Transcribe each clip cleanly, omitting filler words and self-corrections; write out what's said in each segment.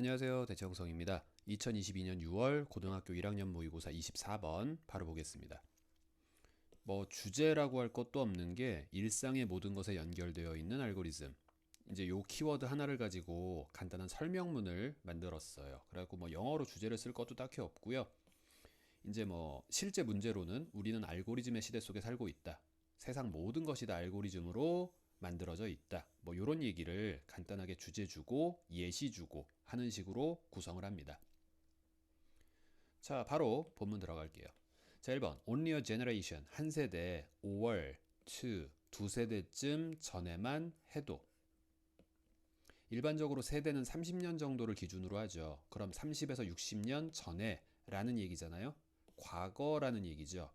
안녕하세요. 대체형성입니다. 2022년 6월 고등학교 1학년 모의고사 24번 바로 보겠습니다. 주제라고 할 것도 없는 게 일상의 모든 것에 연결되어 있는 알고리즘. 이제 요 키워드 하나를 가지고 간단한 설명문을 만들었어요. 그래갖고 영어로 주제를 쓸 것도 딱히 없고요. 이제 실제 문제로는 우리는 알고리즘의 시대 속에 살고 있다. 세상 모든 것이 다 알고리즘으로 만들어져 있다. 요런 얘기를 간단하게 주제 주고 예시 주고 하는 식으로 구성을 합니다. 자, 바로 본문 들어갈게요. 자, 1번. Only a generation. 한 세대, 5월, 두 세대쯤 전에만 해도. 일반적으로 세대는 30년 정도를 기준으로 하죠. 그럼 30에서 60년 전에 라는 얘기잖아요. 과거라는 얘기죠.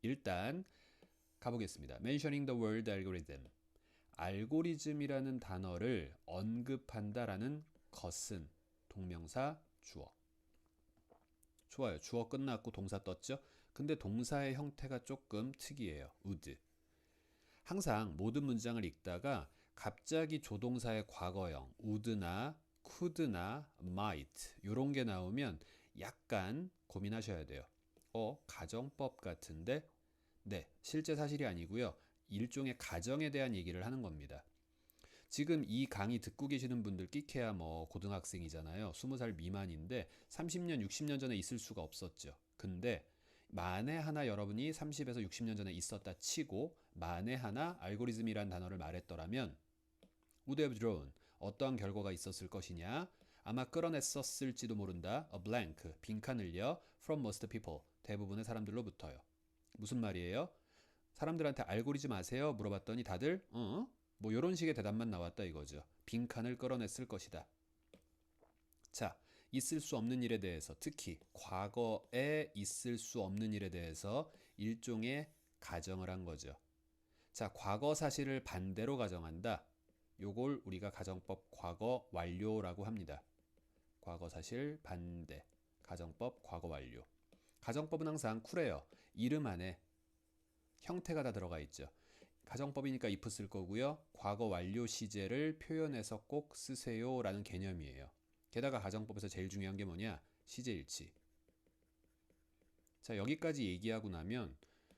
일단 가보겠습니다. Mentioning the word algorithm. 알고리즘이라는 단어를 언급한다라는 것은 동명사 주어. 좋아요. 주어 끝났고 동사 떴죠? 근데 동사의 형태가 조금 특이해요. would. 항상 모든 문장을 읽다가 갑자기 조동사의 과거형 would나 could나 might 이런 게 나오면 약간 고민하셔야 돼요. 가정법 같은데? 네, 실제 사실이 아니고요. 일종의 가정에 대한 얘기를 하는 겁니다. 지금 이 강의 듣고 계시는 분들 끼케야 고등학생이잖아요. 20살 미만인데 30년, 60년 전에 있을 수가 없었죠. 근데 만에 하나 여러분이 30에서 60년 전에 있었다 치고 만에 하나 알고리즘이란 단어를 말했더라면 would have drawn 어떠한 결과가 있었을 것이냐? 아마 끌어냈었을지도 모른다. A blank 빈칸을요. From most people 대부분의 사람들로부터요. 무슨 말이에요? 사람들한테 알고리즘 아세요? 물어봤더니 다들 이런 식의 대답만 나왔다 이거죠. 빈칸을 끌어냈을 것이다. 자, 있을 수 없는 일에 대해서 특히 과거에 있을 수 없는 일에 대해서 일종의 가정을 한 거죠. 자, 과거 사실을 반대로 가정한다. 요걸 우리가 가정법 과거 완료라고 합니다. 과거 사실 반대. 가정법 과거 완료. 가정법은 항상 쿨해요. 이름 안에 형태가 다 들어가 있죠. 가정법이니까 if 쓸 거고요. 과거 완료 시제를 표현해서 꼭 쓰세요 라는 개념이에요. 게다가 가정법에서 제일 중요한 게 뭐냐? 시제 일치. 자, 여기까지 얘기하고 나면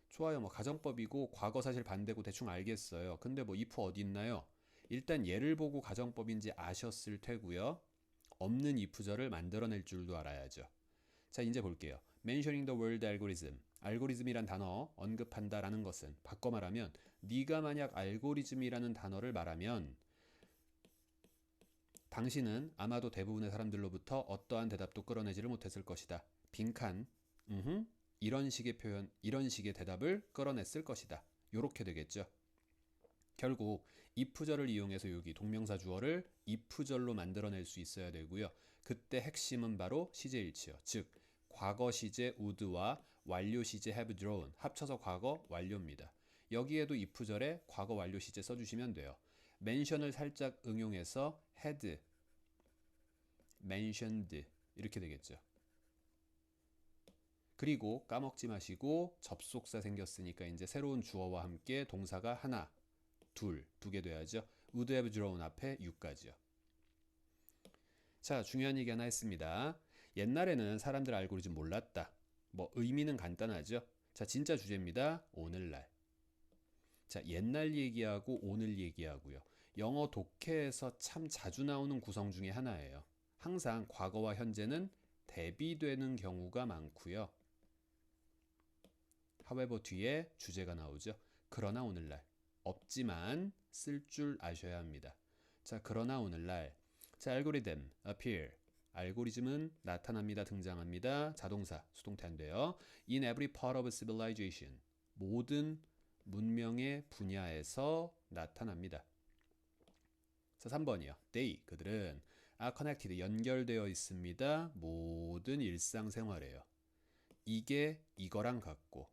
좋아요. 가정법이고 과거 사실 반대고 대충 알겠어요. 근데 if 어디 있나요? 일단 얘를 보고 가정법인지 아셨을 테고요. 없는 if절을 만들어낼 줄도 알아야죠. 자, 이제 볼게요. Mentioning the word algorithm. 알고리즘이란 단어 언급한다라는 것은 바꿔 말하면 네가 만약 알고리즘이라는 단어를 말하면 당신은 아마도 대부분의 사람들로부터 어떠한 대답도 끌어내지를 못했을 것이다. 빈칸. 이런 식의 표현, 이런 식의 대답을 끌어냈을 것이다. 요렇게 되겠죠. 결국 if절을 이용해서 여기 동명사 주어를 if절로 만들어낼 수 있어야 되고요. 그때 핵심은 바로 시제일치요. 즉 과거 시제 would와 완료 시제 have drawn 합쳐서 과거 완료입니다. 여기에도 if절에 과거 완료 시제 써주시면 돼요. mention을 살짝 응용해서 had, mentioned 이렇게 되겠죠. 그리고 까먹지 마시고 접속사 생겼으니까 이제 새로운 주어와 함께 동사가 하나, 두 개 돼야죠. would have drawn 앞에 you까지요. 자, 중요한 얘기 하나 했습니다. 옛날에는 사람들 알고리즘 몰랐다. 의미는 간단하죠. 자, 진짜 주제입니다. 오늘날. 자, 옛날 얘기하고 오늘 얘기하고요. 영어 독해에서 참 자주 나오는 구성 중에 하나예요. 항상 과거와 현재는 대비되는 경우가 많고요. however 뒤에 주제가 나오죠. 그러나 오늘날. 없지만 쓸 줄 아셔야 합니다. 자, 그러나 오늘날. 자, 알고리즘 appear. 알고리즘은 나타납니다. 등장합니다. 자동사 수동태 안 돼요. In every part of civilization. 모든 문명의 분야에서 나타납니다. 자, 3번이요. They 그들은 are connected 연결되어 있습니다. 모든 일상생활에요. 이게 이거랑 같고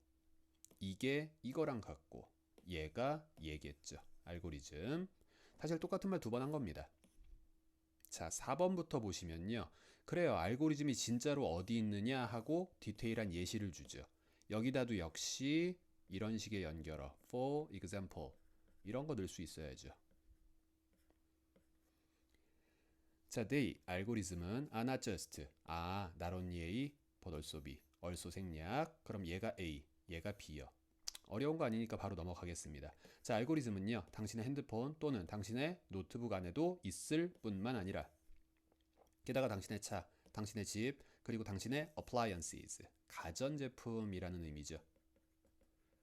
이게 이거랑 같고 얘가 얘겠죠. 알고리즘. 사실 똑같은 말 두 번 한 겁니다. 자, 4번부터 보시면요. 그래요. 알고리즘이 진짜로 어디 있느냐 하고 디테일한 예시를 주죠. 여기다도 역시 이런 식의 연결어. For example. 이런 거 넣을 수 있어야죠. 자, they 알고리즘은 are not just not only A but also B also 생략. 그럼 얘가 A, 얘가 B요. 어려운 거 아니니까 바로 넘어가겠습니다. 자, 알고리즘은요, 당신의 핸드폰 또는 당신의 노트북 안에도 있을 뿐만 아니라 게다가 당신의 차, 당신의 집, 그리고 당신의 appliances, 가전제품이라는 의미죠.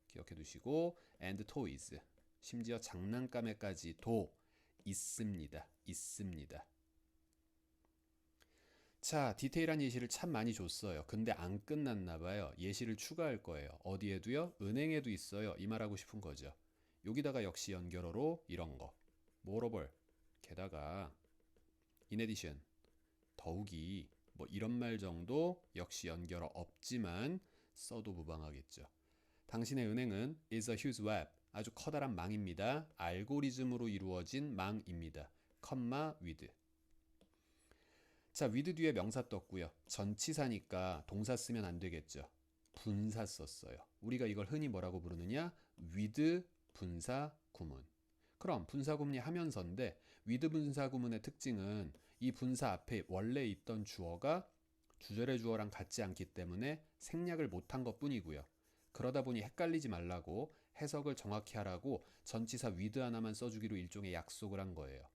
기억해 두시고 and toys, 심지어 장난감에까지도 있습니다. 있습니다. 자, 디테일한 예시를 참 많이 줬어요. 근데 안 끝났나 봐요. 예시를 추가할 거예요. 어디에도요? 은행에도 있어요. 이 말하고 싶은 거죠. 여기다가 역시 연결어로 이런 거. moreover, 게다가 in addition, 더욱이 뭐 이런 말 정도 역시 연결어 없지만 써도 무방하겠죠. 당신의 은행은 is a huge web, 아주 커다란 망입니다. 알고리즘으로 이루어진 망입니다. 컴마 with. 자, with 뒤에 명사 떴고요. 전치사니까 동사 쓰면 안 되겠죠. 분사 썼어요. 우리가 이걸 흔히 뭐라고 부르느냐? with 분사 구문. 그럼 분사 구문이 하면서인데 with 분사 구문의 특징은 이 분사 앞에 원래 있던 주어가 주절의 주어랑 같지 않기 때문에 생략을 못한 것뿐이고요. 그러다 보니 헷갈리지 말라고 해석을 정확히 하라고 전치사 with 하나만 써주기로 일종의 약속을 한 거예요.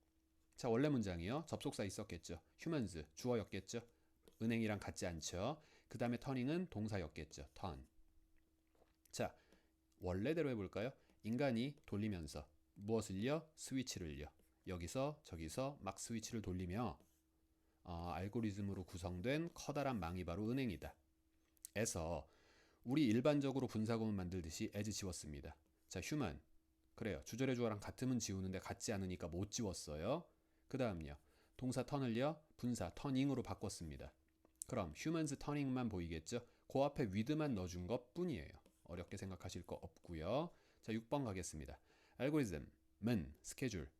자, 원래 문장이요. 접속사 있었겠죠. humans 주어였겠죠. 은행이랑 같지 않죠. 그 다음에 turning은 동사였겠죠. turn. 자, 원래대로 해볼까요? 인간이 돌리면서 무엇을요? 스위치를요. 여기서 저기서 막 스위치를 돌리며 알고리즘으로 구성된 커다란 망이 바로 은행이다. 에서 우리 일반적으로 분사구문 만들듯이 as 지웠습니다. 자, human. 그래요. 주절의 주어랑 같으면 지우는데 같지 않으니까 못 지웠어요. 그 다음요. 동사 turn을요. 분사 turning으로 바꿨습니다. 그럼 humans turning만 보이겠죠? 그 앞에 with만 넣어준 것 뿐이에요. 어렵게 생각하실 거 없고요. 자, 6번 가겠습니다. 알고리즘은 스케줄.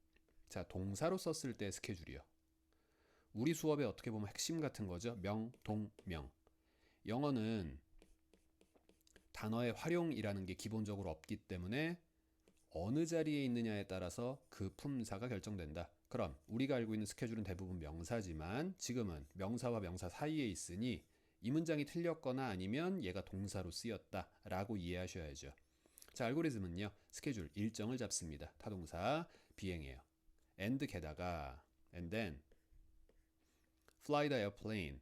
자, 동사로 썼을 때 스케줄이요. 우리 수업에 어떻게 보면 핵심 같은 거죠. 명, 동, 명. 영어는 단어의 활용이라는 게 기본적으로 없기 때문에 어느 자리에 있느냐에 따라서 그 품사가 결정된다. 그럼 우리가 알고 있는 스케줄은 대부분 명사지만 지금은 명사와 명사 사이에 있으니 이 문장이 틀렸거나 아니면 얘가 동사로 쓰였다 라고 이해하셔야죠. 자, 알고리즘은요. 스케줄, 일정을 잡습니다. 타동사, 비행해요. and 게다가 and then fly the airplane.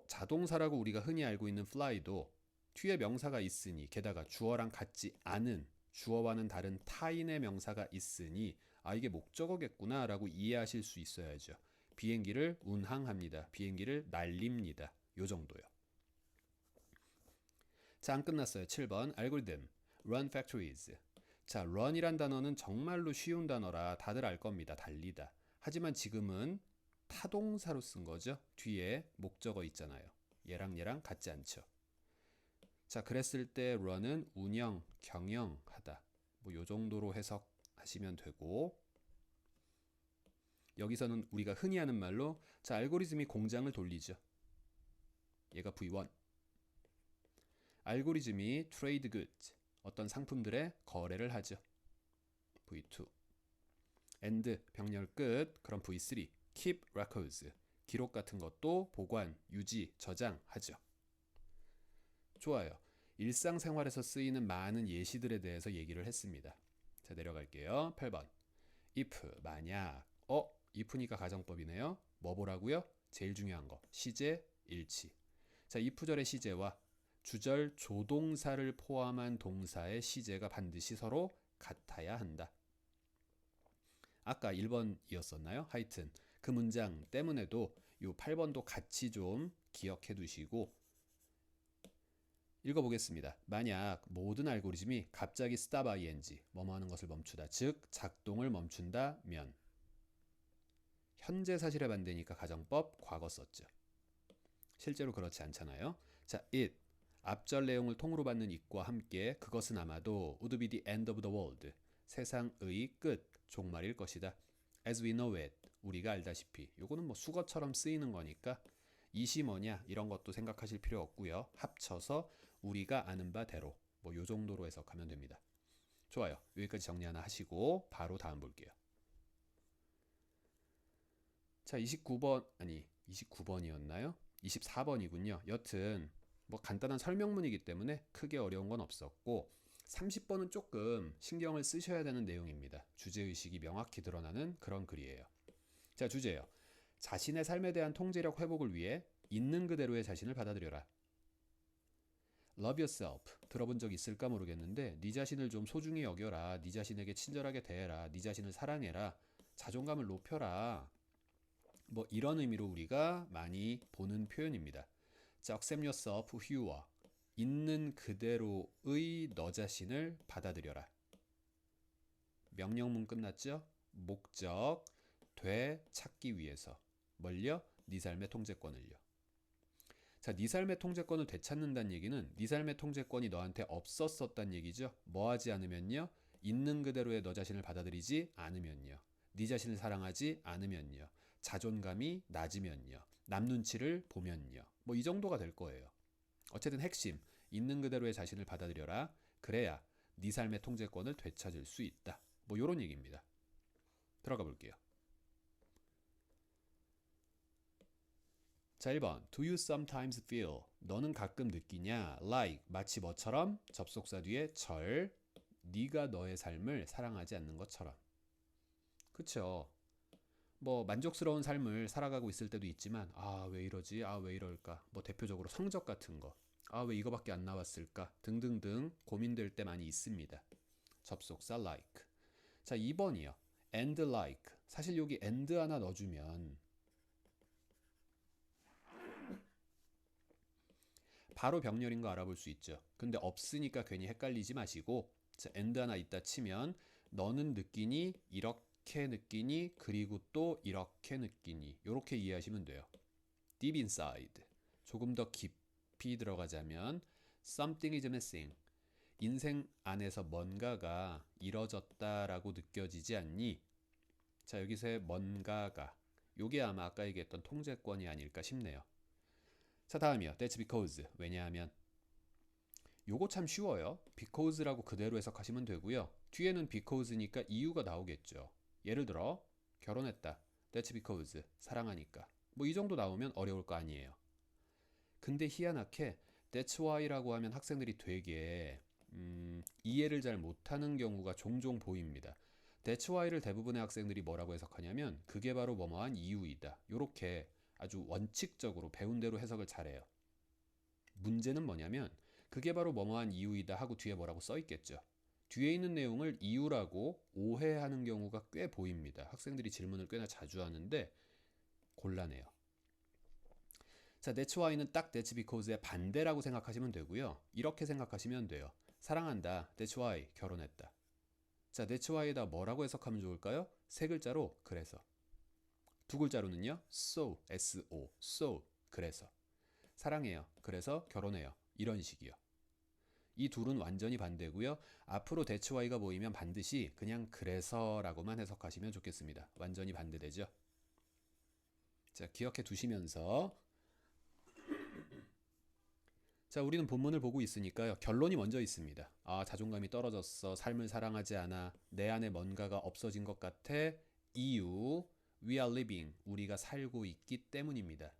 자동사라고 우리가 흔히 알고 있는 fly도 뒤에 명사가 있으니 게다가 주어랑 같지 않은 주어와는 다른 타인의 명사가 있으니 이게 목적어겠구나 라고 이해하실 수 있어야죠. 비행기를 운항합니다. 비행기를 날립니다. 요 정도요. 자, 안 끝났어요. 7번 알고리즘 run factories. 자, run이란 단어는 정말로 쉬운 단어라 다들 알 겁니다. 달리다. 하지만 지금은 타동사로 쓴 거죠. 뒤에 목적어 있잖아요. 얘랑 같지 않죠. 자, 그랬을 때 run은 운영, 경영하다. 뭐 요 정도로 해석하시면 되고 여기서는 우리가 흔히 하는 말로 자, 알고리즘이 공장을 돌리죠. 얘가 V1. 알고리즘이 trade goods, 어떤 상품들의 거래를 하죠. V2. and 병렬 끝. 그럼 V3. keep records, 기록 같은 것도 보관, 유지, 저장하죠. 좋아요. 일상생활에서 쓰이는 많은 예시들에 대해서 얘기를 했습니다. 자, 내려갈게요. 8번. if, 만약. if니까 가정법이네요. 뭐 보라고요? 제일 중요한 거. 시제, 일치. 자, if절의 시제와 주절 조동사를 포함한 동사의 시제가 반드시 서로 같아야 한다. 아까 1번이었었나요? 하여튼 그 문장 때문에도 요 8번도 같이 좀 기억해 두시고 읽어보겠습니다. 만약 모든 알고리즘이 갑자기 stop ing, 뭐뭐 하는 것을 멈추다, 즉 작동을 멈춘다면 현재 사실에 반대니까 가정법 과거 썼죠. 실제로 그렇지 않잖아요. 자, it, 앞절 내용을 통으로 받는 it과 함께 그것은 아마도 would be the end of the world, 세상의 끝, 종말일 것이다. As we know it, 우리가 알다시피. 요거는 뭐 수거처럼 쓰이는 거니까 it이 뭐냐 이런 것도 생각하실 필요 없고요. 합쳐서 우리가 아는 바대로 뭐 요 정도로 해석하면 됩니다. 좋아요. 여기까지 정리 하나 하시고 바로 다음 볼게요. 자, 29번 아니 29번이었나요? 24번이군요. 여튼 뭐 간단한 설명문이기 때문에 크게 어려운 건 없었고 30번은 조금 신경을 쓰셔야 되는 내용입니다. 주제의식이 명확히 드러나는 그런 글이에요. 자, 주제요. 자신의 삶에 대한 통제력 회복을 위해 있는 그대로의 자신을 받아들여라. Love yourself. 들어본 적 있을까 모르겠는데 네 자신을 좀 소중히 여겨라. 네 자신에게 친절하게 대해라. 네 자신을 사랑해라. 자존감을 높여라. 뭐 이런 의미로 우리가 많이 보는 표현입니다. 자, accept yourself who you are. 있는 그대로의 너 자신을 받아들여라. 명령문 끝났죠? 목적, 되찾기 위해서. 뭘요? 네 삶의 통제권을요. 자, 네 삶의 통제권을 되찾는다는 얘기는 네 삶의 통제권이 너한테 없었었단 얘기죠. 뭐 하지 않으면요? 있는 그대로의 너 자신을 받아들이지 않으면요. 네 자신을 사랑하지 않으면요. 자존감이 낮으면요. 남 눈치를 보면요. 뭐 이 정도가 될 거예요. 어쨌든 핵심, 있는 그대로의 자신을 받아들여라. 그래야 네 삶의 통제권을 되찾을 수 있다. 뭐 이런 얘기입니다. 들어가 볼게요. 자, 1번. Do you sometimes feel? 너는 가끔 느끼냐? Like, 마치 뭐처럼? 접속사 뒤에 절, 네가 너의 삶을 사랑하지 않는 것처럼. 그쵸? 뭐 만족스러운 삶을 살아가고 있을 때도 있지만 왜 이러지? 왜 이럴까? 뭐 대표적으로 성적 같은 거. 왜 이거밖에 안 나왔을까? 등등등 고민될 때 많이 있습니다. 접속사 like. 자, 2번이요. and like. 사실 여기 and 하나 넣어주면 바로 병렬인 거 알아볼 수 있죠. 근데 없으니까 괜히 헷갈리지 마시고 자, and 하나 있다 치면 너는 느끼니 이렇게 느끼니 그리고 또 이렇게 느끼니 이렇게 이해하시면 돼요. Deep inside. 조금 더 깊이 들어가자면 something is missing. 인생 안에서 뭔가가 이뤄졌다라고 느껴지지 않니? 자, 여기서의 뭔가가 요게 아마 아까 얘기했던 통제권이 아닐까 싶네요. 자, 다음이요. That's because. 왜냐하면 요거 참 쉬워요. because라고 그대로 해석하시면 되고요. 뒤에는 because니까 이유가 나오겠죠. 예를 들어 결혼했다. That's because. 사랑하니까. 뭐 이 정도 나오면 어려울 거 아니에요. 근데 희한하게 That's why라고 하면 학생들이 되게 이해를 잘 못하는 경우가 종종 보입니다. That's why를 대부분의 학생들이 뭐라고 해석하냐면 그게 바로 뭐뭐한 이유이다. 요렇게 아주 원칙적으로 배운 대로 해석을 잘해요. 문제는 뭐냐면 그게 바로 뭐뭐한 이유이다 하고 뒤에 뭐라고 써 있겠죠. 뒤에 있는 내용을 이유라고 오해하는 경우가 꽤 보입니다. 학생들이 질문을 꽤나 자주 하는데 곤란해요. 자, that's why는 딱 that's because의 반대라고 생각하시면 되고요. 이렇게 생각하시면 돼요. 사랑한다. That's why 결혼했다. 자, that's why에다 뭐라고 해석하면 좋을까요? 세 글자로 그래서. 두 글자로는요. so, so, so 그래서. 사랑해요. 그래서 결혼해요. 이런 식이요. 이 둘은 완전히 반대고요. 앞으로 that's why가 보이면 반드시 그냥 그래서라고만 해석하시면 좋겠습니다. 완전히 반대되죠. 자, 기억해 두시면서 자, 우리는 본문을 보고 있으니까요. 결론이 먼저 있습니다. 자존감이 떨어졌어. 삶을 사랑하지 않아. 내 안에 뭔가가 없어진 것 같아. 이유, we are living. 우리가 살고 있기 때문입니다.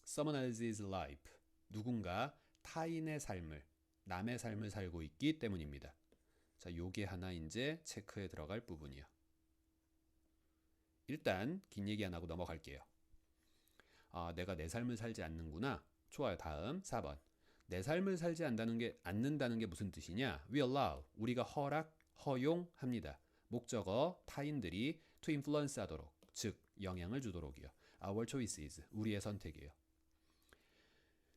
Someone else's life. 누군가 타인의 삶을, 남의 삶을 살고 있기 때문입니다. 자, 요게 하나 이제 체크에 들어갈 부분이요. 일단 긴 얘기 안 하고 넘어갈게요. 내가 내 삶을 살지 않는구나. 좋아요. 다음 4번. 내 삶을 살지 않는다는 게 무슨 뜻이냐? We allow. 우리가 허용합니다. 목적어 타인들이 to influence 하도록, 즉 영향을 주도록이요. Our choices. 우리의 선택이에요.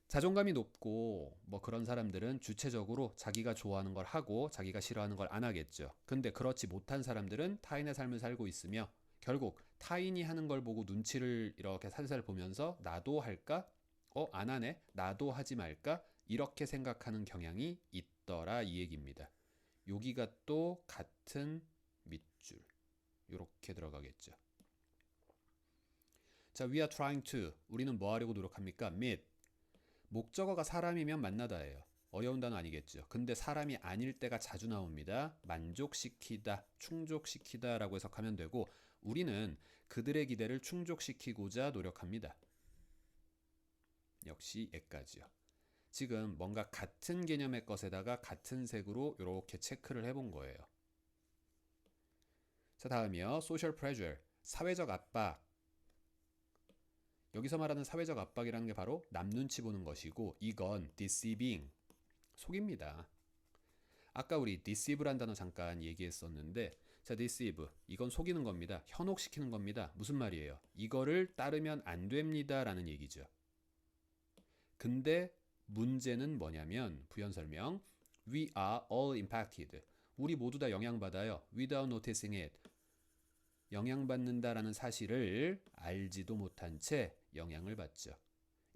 자존감이 높고 뭐 그런 사람들은 주체적으로 자기가 좋아하는 걸 하고 자기가 싫어하는 걸 안 하겠죠. 근데 그렇지 못한 사람들은 타인의 삶을 살고 있으며 결국 타인이 하는 걸 보고 눈치를 이렇게 살살 보면서 나도 할까? 안 하네? 나도 하지 말까? 이렇게 생각하는 경향이 있더라 이 얘기입니다. 여기가 또 같은 밑줄 이렇게 들어가겠죠. 자, we are trying to. 우리는 뭐 하려고 노력합니까? meet. 목적어가 사람이면 만나다예요. 어려운 단어 아니겠죠. 근데 사람이 아닐 때가 자주 나옵니다. 만족시키다, 충족시키다 라고 해석하면 되고 우리는 그들의 기대를 충족시키고자 노력합니다. 역시 얘까지요. 지금 뭔가 같은 개념의 것에다가 같은 색으로 이렇게 체크를 해본 거예요. 자, 다음이요. social pressure, 사회적 압박. 여기서 말하는 사회적 압박이라는 게 바로 남 눈치 보는 것이고 이건 deceiving, 속입니다. 아까 우리 deceive란 단어 잠깐 얘기했었는데 자, deceive, 이건 속이는 겁니다. 현혹시키는 겁니다. 무슨 말이에요? 이거를 따르면 안 됩니다 라는 얘기죠. 근데 문제는 뭐냐면 부연 설명 We are all impacted. 우리 모두 다 영향받아요. Without noticing it. 영향받는다라는 사실을 알지도 못한 채 영향을 받죠.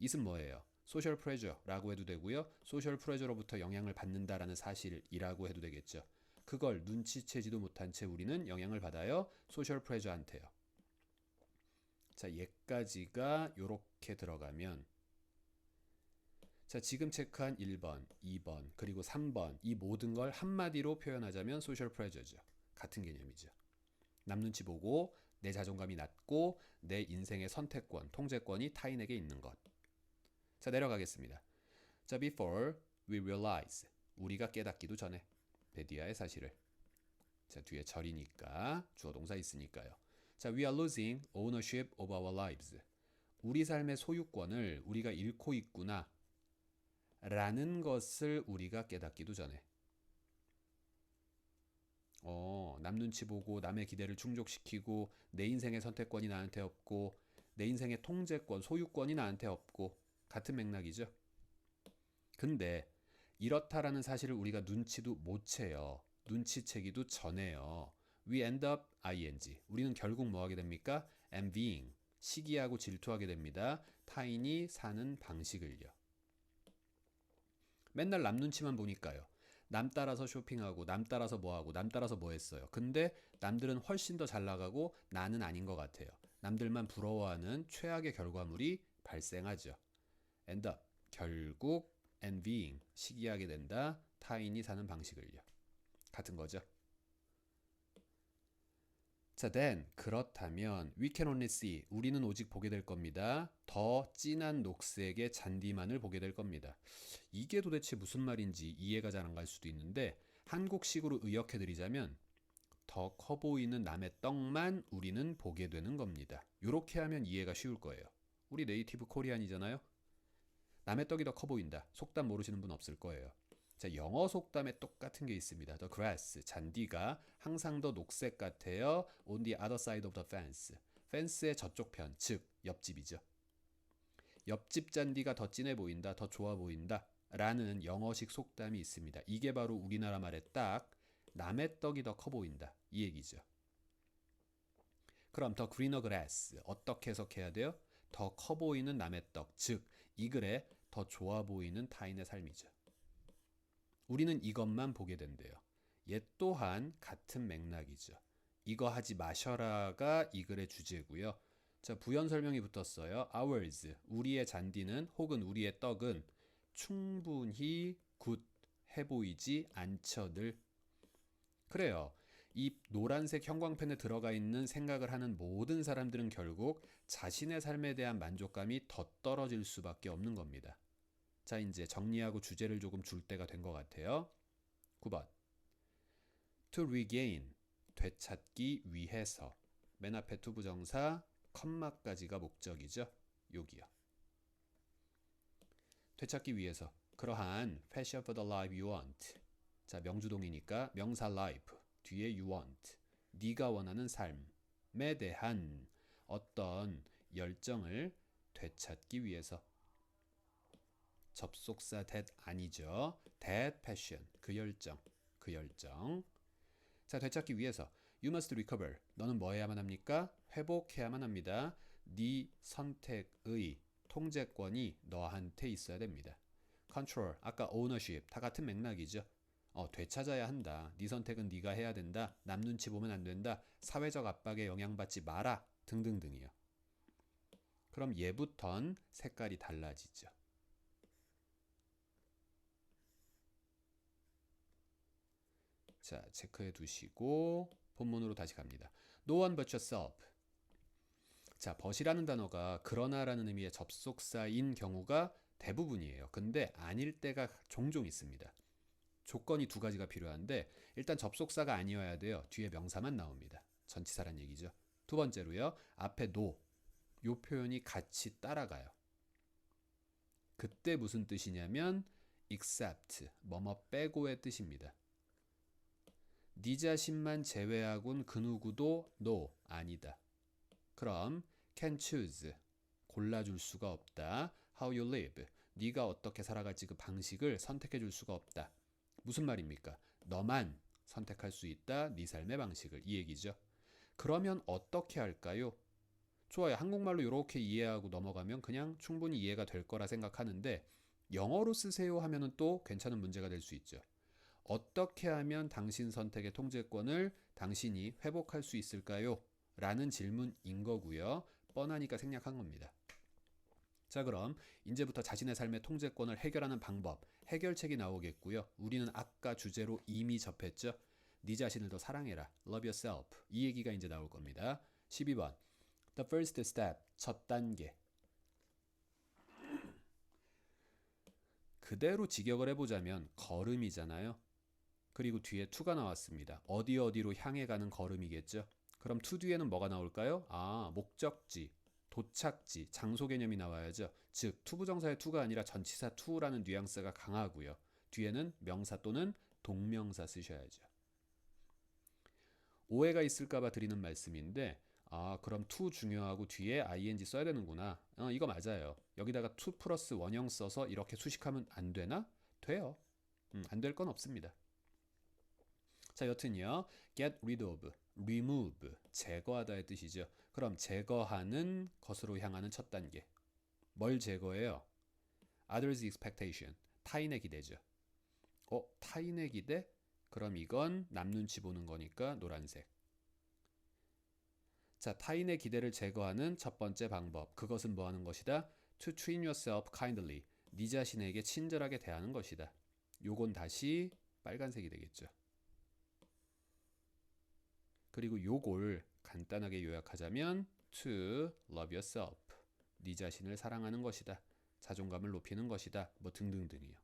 it은 뭐예요? social pressure라고 해도 되고요. social pressure로부터 영향을 받는다라는 사실이라고 해도 되겠죠. 그걸 눈치채지도 못한 채 우리는 영향을 받아요. social pressure한테요. 자, 얘까지가 요렇게 들어가면 자, 지금 체크한 1번, 2번, 그리고 3번 이 모든 걸 한마디로 표현하자면 social pressure죠. 같은 개념이죠. 남 눈치 보고 내 자존감이 낮고 내 인생의 선택권, 통제권이 타인에게 있는 것. 자, 내려가겠습니다. 자, before we realize, 우리가 깨닫기도 전에 베디아의 사실을. 자, 뒤에 절이니까 주어 동사 있으니까요. 자, we are losing ownership of our lives. 우리 삶의 소유권을 우리가 잃고 있구나 라는 것을 우리가 깨닫기도 전에 남 눈치 보고 남의 기대를 충족시키고 내 인생의 선택권이 나한테 없고 내 인생의 통제권, 소유권이 나한테 없고 같은 맥락이죠. 근데 이렇다라는 사실을 우리가 눈치도 못 채요. 눈치채기도 전에요. We end up ing. 우리는 결국 뭐 하게 됩니까? envying. 시기하고 질투하게 됩니다. 타인이 사는 방식을요. 맨날 남 눈치만 보니까요. 남 따라서 쇼핑하고 남 따라서 뭐하고 남 따라서 뭐 했어요. 근데 남들은 훨씬 더 잘 나가고 나는 아닌 것 같아요. 남들만 부러워하는 최악의 결과물이 발생하죠. end up, 결국 envying, 시기하게 된다. 타인이 사는 방식을요. 같은 거죠. 자, then 그렇다면 we can only see, 우리는 오직 보게 될 겁니다. 더 진한 녹색의 잔디만을 보게 될 겁니다. 이게 도대체 무슨 말인지 이해가 잘 안 갈 수도 있는데 한국식으로 의역해드리자면 더 커 보이는 남의 떡만 우리는 보게 되는 겁니다. 이렇게 하면 이해가 쉬울 거예요. 우리 네이티브 코리안이잖아요. 남의 떡이 더 커 보인다. 속담 모르시는 분 없을 거예요. 자, 영어 속담에 똑같은 게 있습니다. The grass, 잔디가 항상 더 녹색 같아요. On the other side of the fence. 펜스의 저쪽 편, 즉 옆집이죠. 옆집 잔디가 더 진해 보인다, 더 좋아 보인다 라는 영어식 속담이 있습니다. 이게 바로 우리나라 말에 딱 남의 떡이 더 커 보인다 이 얘기죠. 그럼 더 greener grass 어떻게 해석해야 돼요? 더 커 보이는 남의 떡, 즉 이 글에 더 좋아 보이는 타인의 삶이죠. 우리는 이것만 보게 된대요. 얘 또한 같은 맥락이죠. 이거 하지 마셔라가 이 글의 주제고요. 자, 부연 설명이 붙었어요. Ours, 우리의 잔디는 혹은 우리의 떡은 충분히 굿해 보이지 않죠들. 그래요. 이 노란색 형광펜에 들어가 있는 생각을 하는 모든 사람들은 결국 자신의 삶에 대한 만족감이 더 떨어질 수밖에 없는 겁니다. 자, 이제 정리하고 주제를 조금 줄 때가 된 것 같아요. 9번. To regain, 되찾기 위해서. 맨 앞에 to 부정사, 컴마까지가 목적이죠. 여기요. 되찾기 위해서. 그러한 passion for the life you want. 자, 명주동이니까 명사 life. 뒤에 you want. 네가 원하는 삶에 대한 어떤 열정을 되찾기 위해서. 접속사 that 아니죠. that passion. 그 열정. 그 열정. 자, 되찾기 위해서 You must recover. 너는 뭐 해야만 합니까? 회복해야만 합니다. 네 선택의 통제권이 너한테 있어야 됩니다. Control, 아까 ownership 다 같은 맥락이죠. 되찾아야 한다. 네 선택은 네가 해야 된다. 남 눈치 보면 안 된다. 사회적 압박에 영향받지 마라. 등등등이요. 그럼 얘부턴 색깔이 달라지죠. 자, 체크해 두시고 본문으로 다시 갑니다. No one but yourself. 자, but이라는 단어가 그러나라는 의미의 접속사인 경우가 대부분이에요. 근데 아닐 때가 종종 있습니다. 조건이 두 가지가 필요한데 일단 접속사가 아니어야 돼요. 뒤에 명사만 나옵니다. 전치사란 얘기죠. 두 번째로요. 앞에 no, 요 표현이 같이 따라가요. 그때 무슨 뜻이냐면 except, 뭐뭐 빼고의 뜻입니다. 네 자신만 제외하곤 그 누구도 no, 아니다. 그럼 can choose, 골라줄 수가 없다. how you live, 네가 어떻게 살아갈지 그 방식을 선택해줄 수가 없다. 무슨 말입니까? 너만 선택할 수 있다. 네 삶의 방식을, 이 얘기죠. 그러면 어떻게 할까요? 좋아요. 한국말로 이렇게 이해하고 넘어가면 그냥 충분히 이해가 될 거라 생각하는데 영어로 쓰세요 하면은 또 괜찮은 문제가 될 수 있죠. 어떻게 하면 당신 선택의 통제권을 당신이 회복할 수 있을까요? 라는 질문인 거고요. 뻔하니까 생략한 겁니다. 자, 그럼 이제부터 자신의 삶의 통제권을 해결하는 방법, 해결책이 나오겠고요. 우리는 아까 주제로 이미 접했죠. 네 자신을 더 사랑해라. Love yourself. 이 얘기가 이제 나올 겁니다. 12번. The first step. 첫 단계. 그대로 직역을 해보자면 걸음이잖아요. 그리고 뒤에 to가 나왔습니다. 어디로 향해 가는 걸음이겠죠. 그럼 to 뒤에는 뭐가 나올까요? 목적지, 도착지, 장소 개념이 나와야죠. 즉, 투부정사의 to가 아니라 전치사 to라는 뉘앙스가 강하고요. 뒤에는 명사 또는 동명사 쓰셔야죠. 오해가 있을까봐 드리는 말씀인데 그럼 to 중요하고 뒤에 ing 써야 되는구나. 이거 맞아요. 여기다가 to 플러스 원형 써서 이렇게 수식하면 안 되나? 돼요. 안 될 건 없습니다. 자, 여튼요. get rid of, remove, 제거하다의 뜻이죠. 그럼 제거하는 것으로 향하는 첫 단계. 뭘 제거해요? others expectation, 타인의 기대죠. 타인의 기대? 그럼 이건 남 눈치 보는 거니까 노란색. 자, 타인의 기대를 제거하는 첫 번째 방법. 그것은 뭐 하는 것이다? To treat yourself kindly. 네 자신에게 친절하게 대하는 것이다. 요건 다시 빨간색이 되겠죠. 그리고 요걸 간단하게 요약하자면 to love yourself. 네 자신을 사랑하는 것이다. 자존감을 높이는 것이다. 뭐 등등등이요.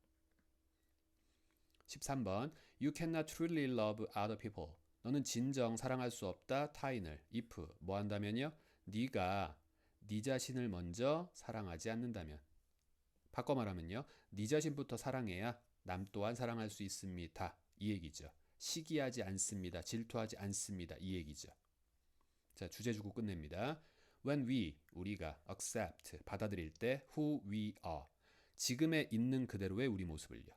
13번. You cannot truly love other people. 너는 진정 사랑할 수 없다. 타인을. if 뭐 한다면요? 네가 네 자신을 먼저 사랑하지 않는다면. 바꿔 말하면요. 네 자신부터 사랑해야 남 또한 사랑할 수 있습니다. 이 얘기죠. 시기하지 않습니다. 질투하지 않습니다. 이 얘기죠. 자, 주제 주고 끝냅니다. When we, 우리가 accept, 받아들일 때 who we are, 지금의 있는 그대로의 우리 모습을요.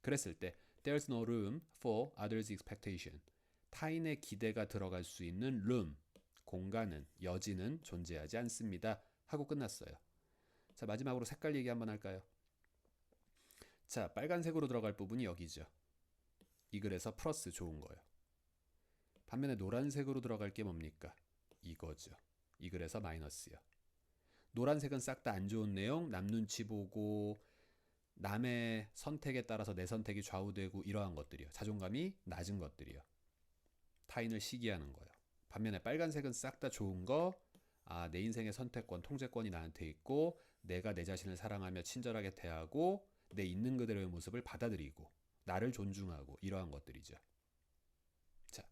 그랬을 때 there's no room for others' expectation. 타인의 기대가 들어갈 수 있는 room, 공간은, 여지는 존재하지 않습니다. 하고 끝났어요. 자, 마지막으로 색깔 얘기 한번 할까요? 자, 빨간색으로 들어갈 부분이 여기죠. 이 글에서 플러스 좋은 거예요. 반면에 노란색으로 들어갈 게 뭡니까? 이거죠. 이 글에서 마이너스요. 노란색은 싹 다 안 좋은 내용, 남 눈치 보고 남의 선택에 따라서 내 선택이 좌우되고 이러한 것들이요. 자존감이 낮은 것들이요. 타인을 시기하는 거예요. 반면에 빨간색은 싹 다 좋은 거, 내 인생의 선택권, 통제권이 나한테 있고 내가 내 자신을 사랑하며 친절하게 대하고 내 있는 그대로의 모습을 받아들이고 나를 존중하고 이러한 것들이죠. 자,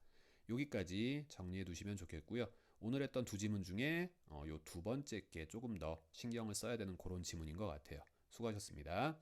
여기까지 정리해 두시면 좋겠고요. 오늘 했던 두 지문 중에 요 두 번째 게 조금 더 신경을 써야 되는 그런 지문인 것 같아요. 수고하셨습니다.